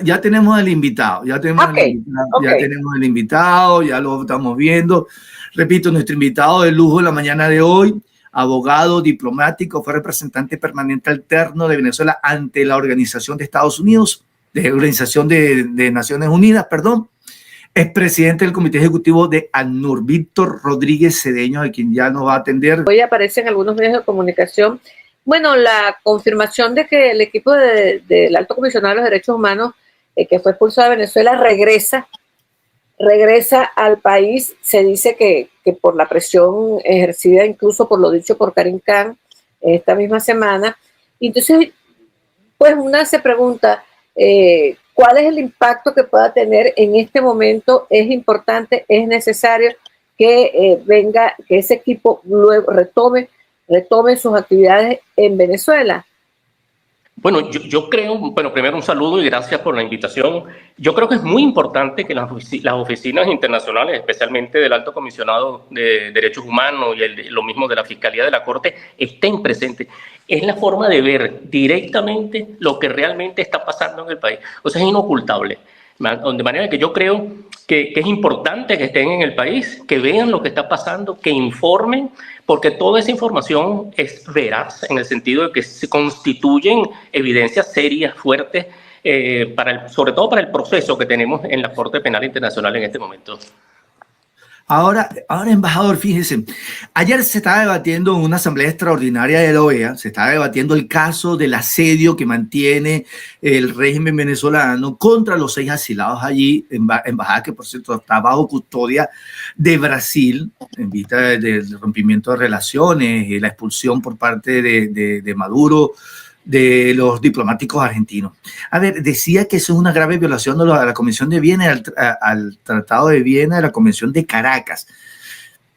Ya tenemos el invitado, ya tenemos el invitado, ya lo estamos viendo. Repito, nuestro invitado de lujo en la mañana de hoy, abogado, diplomático, fue representante permanente alterno de Venezuela ante la Organización de Estados Unidos, Organización de Naciones Unidas, perdón. Es presidente del Comité Ejecutivo de ACNUR, Víctor Rodríguez Cedeño, de quien ya nos va a atender. Hoy aparece en algunos medios de comunicación, bueno, la confirmación de que el equipo del Alto Comisionado de los Derechos Humanos, que fue expulsado de Venezuela, regresa al país. Se dice que por la presión ejercida, incluso por lo dicho por Karim Khan esta misma semana. Entonces, pues una se pregunta, ¿cuál es el impacto que pueda tener en este momento? ¿Es importante, es necesario que que ese equipo luego retome sus actividades en Venezuela? Bueno, yo creo, primero un saludo y gracias por la invitación. Yo creo que es muy importante que las oficinas internacionales, especialmente del Alto Comisionado de Derechos Humanos y lo mismo de la Fiscalía de la Corte, estén presentes. Es la forma de ver directamente lo que realmente está pasando en el país. O sea, es inocultable. De manera que yo creo que es importante que estén en el país, que vean lo que está pasando, que informen, porque toda esa información es veraz en el sentido de que se constituyen evidencias serias, fuertes, sobre todo para el proceso que tenemos en la Corte Penal Internacional en este momento. Ahora, embajador, fíjese, ayer se estaba debatiendo en una asamblea extraordinaria de la OEA, se estaba debatiendo el caso del asedio que mantiene el régimen venezolano contra los 6 asilados allí, embajada que por cierto está bajo custodia de Brasil, en vista del rompimiento de relaciones y la expulsión por parte de Maduro de los diplomáticos argentinos. A ver, decía que eso es una grave violación a la Convención de Viena, al Tratado de Viena, a la Convención de Caracas.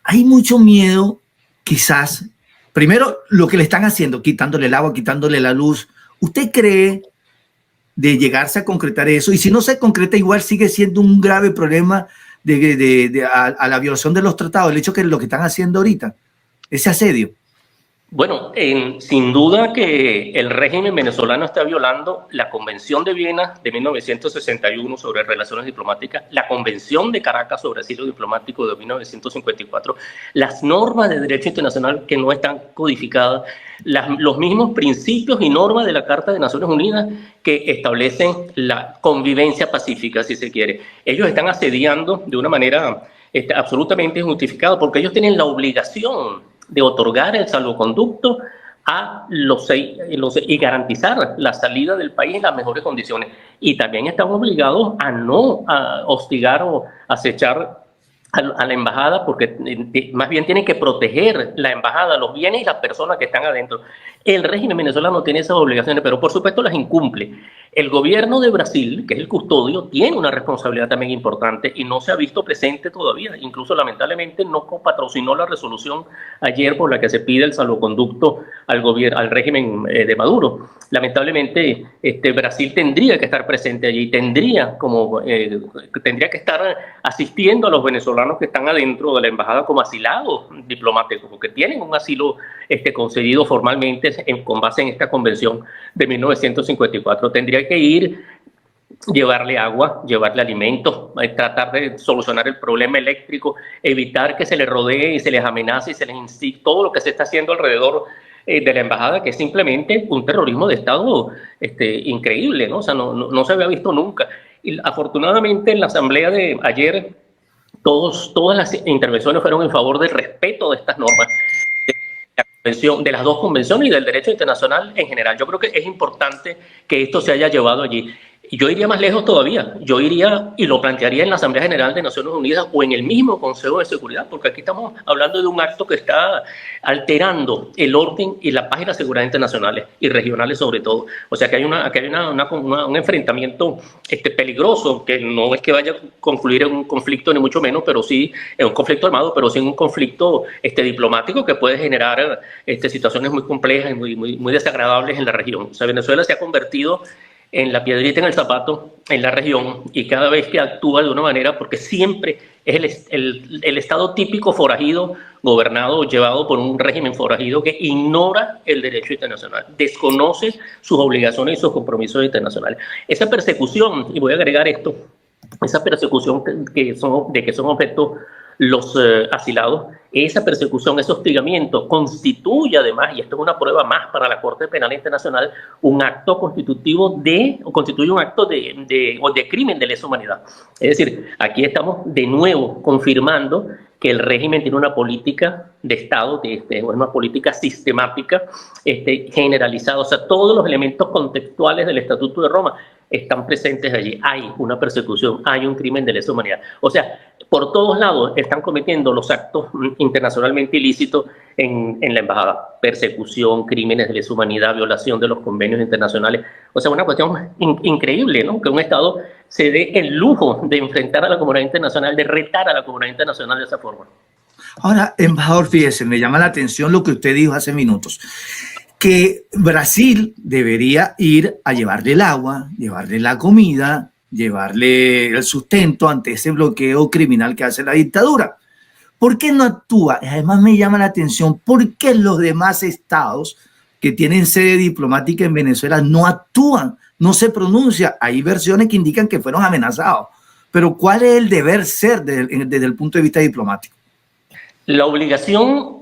Hay mucho miedo, quizás, primero lo que le están haciendo, quitándole el agua, quitándole la luz. ¿Usted cree de llegarse a concretar eso? Y si no se concreta, igual sigue siendo un grave problema a la violación de los tratados, el hecho que lo que están haciendo ahorita, ese asedio. Bueno, sin duda que el régimen venezolano está violando la Convención de Viena de 1961 sobre relaciones diplomáticas, la Convención de Caracas sobre asilo diplomático de 1954, las normas de derecho internacional que no están codificadas, los mismos principios y normas de la Carta de Naciones Unidas que establecen la convivencia pacífica, si se quiere. Ellos están asediando de una manera absolutamente injustificada porque ellos tienen la obligación de otorgar el salvoconducto a los 6 y garantizar la salida del país en las mejores condiciones. Y también están obligados a no hostigar o acechar a la embajada, porque más bien tienen que proteger la embajada, los bienes y las personas que están adentro. El régimen venezolano tiene esas obligaciones, pero por supuesto las incumple. El gobierno de Brasil, que es el custodio, tiene una responsabilidad también importante y no se ha visto presente todavía. Incluso, lamentablemente, no patrocinó la resolución ayer por la que se pide el salvoconducto al régimen de Maduro. Lamentablemente, Brasil tendría que estar presente allí, tendría que estar asistiendo a los venezolanos que están adentro de la embajada como asilados diplomáticos, porque tienen un asilo concedido formalmente con base en esta convención de 1954. Tendría que ir, llevarle agua, llevarle alimentos, tratar de solucionar el problema eléctrico, evitar que se les rodee y se les amenace y se les incite todo lo que se está haciendo alrededor de la embajada, que es simplemente un terrorismo de Estado increíble, ¿no? O sea, no se había visto nunca. Y afortunadamente en la asamblea de ayer todas las intervenciones fueron en favor del respeto de estas normas, de las dos convenciones y del derecho internacional en general. Yo creo que es importante que esto se haya llevado allí. Y yo iría más lejos todavía. Yo iría y lo plantearía en la Asamblea General de Naciones Unidas o en el mismo Consejo de Seguridad, porque aquí estamos hablando de un acto que está alterando el orden y la paz y la seguridad internacionales y regionales sobre todo. O sea que hay un enfrentamiento peligroso, que no es que vaya a concluir en un conflicto ni mucho menos, pero sí en un conflicto armado, pero sí en un conflicto diplomático que puede generar situaciones muy complejas y muy desagradables en la región. O sea, Venezuela se ha convertido en la piedrita en el zapato en la región, y cada vez que actúa de una manera, porque siempre es el Estado típico forajido, gobernado o llevado por un régimen forajido que ignora el derecho internacional, desconoce sus obligaciones y sus compromisos internacionales. Esa persecución, y voy a agregar esto, esa persecución de que son objeto los asilados, esa persecución, ese hostigamiento constituye además, y esto es una prueba más para la Corte Penal Internacional, un acto constitutivo constituye un acto de crimen de lesa humanidad. Es decir, aquí estamos de nuevo confirmando que el régimen tiene una política de Estado, una política sistemática, generalizada. O sea, todos los elementos contextuales del Estatuto de Roma están presentes allí. Hay una persecución, hay un crimen de lesa humanidad. O sea, por todos lados están cometiendo los actos internacionalmente ilícitos en la embajada. Persecución, crímenes de lesa humanidad, violación de los convenios internacionales. O sea, una cuestión increíble, ¿no? Que un Estado se dé el lujo de enfrentar a la comunidad internacional, de retar a la comunidad internacional de esa forma. Ahora, embajador, fíjese, me llama la atención lo que usted dijo hace minutos, que Brasil debería ir a llevarle el agua, llevarle la comida, llevarle el sustento ante ese bloqueo criminal que hace la dictadura. ¿Por qué no actúa? Además me llama la atención, ¿por qué los demás estados que tienen sede diplomática en Venezuela no actúan, no se pronuncia? Hay versiones que indican que fueron amenazados, pero ¿cuál es el deber ser desde el punto de vista diplomático? La obligación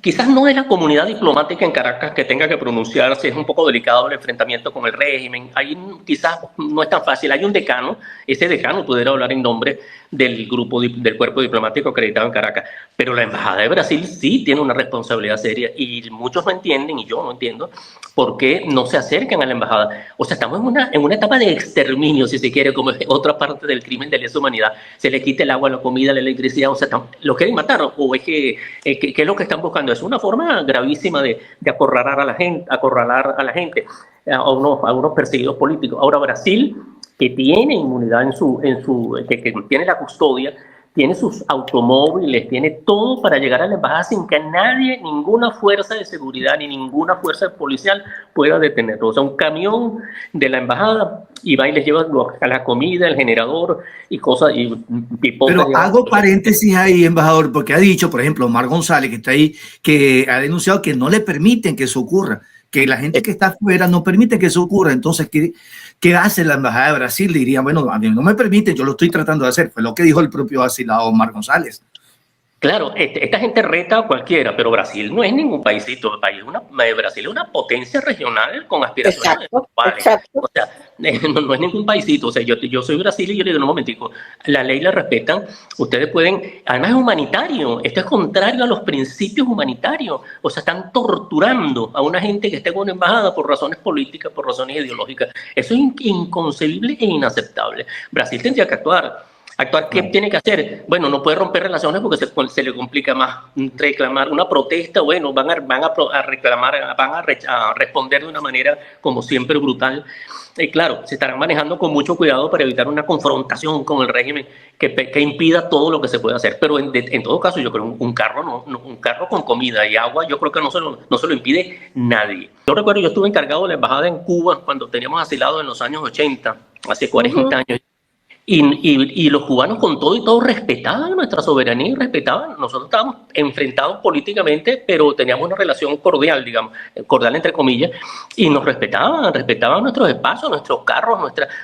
quizás no es la comunidad diplomática en Caracas que tenga que pronunciarse, es un poco delicado el enfrentamiento con el régimen, ahí quizás no es tan fácil, hay un decano, ese decano pudiera hablar en nombre del cuerpo diplomático acreditado en Caracas, pero la Embajada de Brasil sí tiene una responsabilidad seria y muchos no entienden, y yo no entiendo, por qué no se acercan a la Embajada. O sea, estamos en una etapa de exterminio, si se quiere, como es otra parte del crimen de lesa humanidad, se le quita el agua, la comida, la electricidad, o sea, ¿lo quieren matar? ¿O es ¿qué es lo que están buscando? Es una forma gravísima de acorralar a la gente, a unos perseguidos políticos. Ahora Brasil, que tiene inmunidad que tiene la custodia, tiene sus automóviles, tiene todo para llegar a la embajada sin que nadie, ninguna fuerza de seguridad ni ninguna fuerza policial pueda detenerlo. O sea, un camión de la embajada y va y les lleva a la comida, el generador y cosas y pipotas. Pero hago paréntesis ahí, embajador, porque ha dicho, por ejemplo, Omar González, que está ahí, que ha denunciado que no le permiten que eso ocurra, que la gente que está afuera no permite que eso ocurra. Entonces, ¿qué hace la Embajada de Brasil? Diría, bueno, a mí no me permite, yo lo estoy tratando de hacer. Fue lo que dijo el propio asilado Omar González. Claro, esta gente reta a cualquiera, pero Brasil no es ningún paísito. Brasil es una potencia regional con aspiraciones globales. O sea, no es ningún paísito. O sea, yo soy Brasil y yo le digo, no, un momentico, la ley la respetan, ustedes pueden, además es humanitario, esto es contrario a los principios humanitarios. O sea, están torturando a una gente que está en una embajada por razones políticas, por razones ideológicas. Eso es inconcebible e inaceptable. Brasil tendría que actuar. ¿Qué tiene que hacer? Bueno, no puede romper relaciones porque se le complica más reclamar una protesta. Bueno, van a reclamar, a responder de una manera como siempre brutal. Claro, se estarán manejando con mucho cuidado para evitar una confrontación con el régimen que impida todo lo que se puede hacer. Pero en todo caso, yo creo un carro con comida y agua, yo creo que no se lo impide nadie. Yo recuerdo, yo estuve encargado de la embajada en Cuba cuando teníamos asilados en los años 80, hace 40 años. Y los cubanos con todo y todo respetaban nuestra soberanía y respetaban. Nosotros estábamos enfrentados políticamente, pero teníamos una relación cordial, digamos, cordial entre comillas, y nos respetaban nuestros espacios, nuestros carros,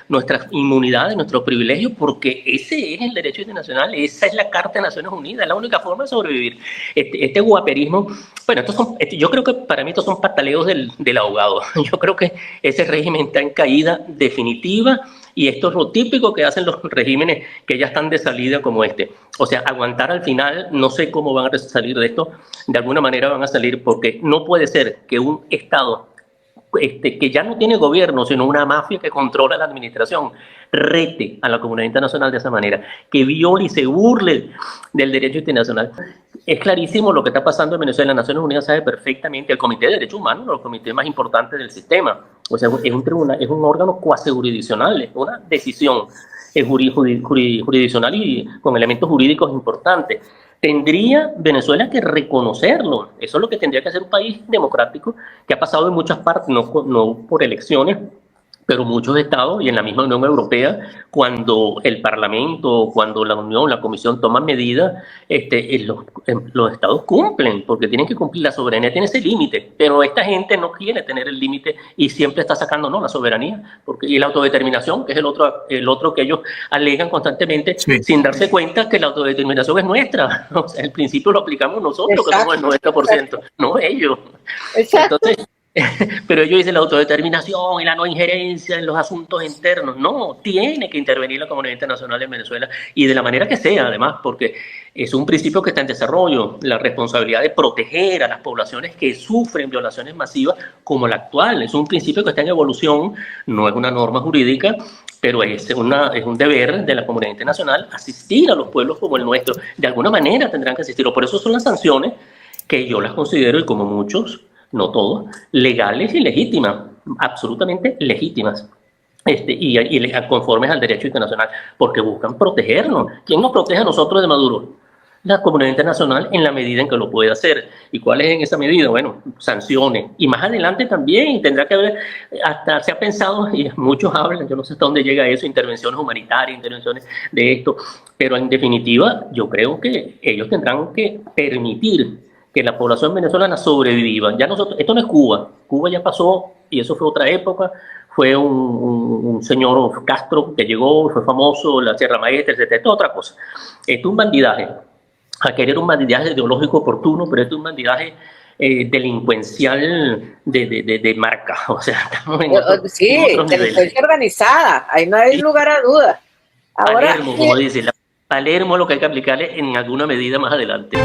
nuestras inmunidades, nuestros privilegios, porque ese es el derecho internacional, esa es la Carta de Naciones Unidas, es la única forma de sobrevivir. Este guaperismo, bueno, yo creo que para mí estos son pataleos del abogado. Yo creo que ese régimen está en caída definitiva. Y esto es lo típico que hacen los regímenes que ya están de salida como este. O sea, aguantar al final, no sé cómo van a salir de esto, de alguna manera van a salir porque no puede ser que un Estado que ya no tiene gobierno, sino una mafia que controla la administración, rete a la comunidad internacional de esa manera, que viole y se burle del derecho internacional. Es clarísimo lo que está pasando en Venezuela. Naciones Unidas sabe perfectamente, el Comité de Derechos Humanos, uno de los comités más importantes del sistema. O sea, es un tribunal, es un órgano cuasi jurisdiccional, es una decisión jurisdiccional y con elementos jurídicos importantes. Tendría Venezuela que reconocerlo. Eso es lo que tendría que hacer un país democrático que ha pasado en muchas partes, no por elecciones, pero muchos estados y en la misma Unión Europea, cuando el Parlamento, cuando la Unión, la Comisión toman medidas, los estados cumplen, porque tienen que cumplir. La soberanía tiene ese límite, pero esta gente no quiere tener el límite y siempre está sacando la soberanía, y la autodeterminación, que es el otro que ellos alegan constantemente, sí, sin darse cuenta que la autodeterminación es nuestra. O sea, el principio lo aplicamos nosotros, exacto, que somos el 90%, no ellos. Exacto. Entonces, pero ellos dicen la autodeterminación y la no injerencia en los asuntos internos. No, tiene que intervenir la comunidad internacional en Venezuela, y de la manera que sea, además, porque es un principio que está en desarrollo, la responsabilidad de proteger a las poblaciones que sufren violaciones masivas como la actual. Es un principio que está en evolución, no es una norma jurídica, pero es un deber de la comunidad internacional asistir a los pueblos como el nuestro. De alguna manera tendrán que asistirlo. Por eso son las sanciones que yo las considero, y como muchos, no todos, legales y legítimas, absolutamente legítimas, y conformes al derecho internacional, porque buscan protegernos. ¿Quién nos protege a nosotros de Maduro? La comunidad internacional, en la medida en que lo puede hacer. ¿Y cuál es en esa medida? Bueno, sanciones. Y más adelante también tendrá que haber, hasta se ha pensado, y muchos hablan, yo no sé hasta dónde llega eso, intervenciones humanitarias, intervenciones de esto, pero en definitiva yo creo que ellos tendrán que permitir que la población venezolana sobreviva. Ya nosotros, esto no es Cuba. Cuba ya pasó, y eso fue otra época. Fue un señor Castro que llegó, fue famoso, la Sierra Maestra, etc. Esto es otra cosa. Esto es un bandidaje. A querer un bandidaje ideológico oportuno, pero esto es un bandidaje delincuencial de marca. O sea, estamos sí, delincuencia organizada. Ahí no hay lugar a dudas. Ahora, Palermo, como dice, Palermo, lo que hay que aplicarle en alguna medida más adelante.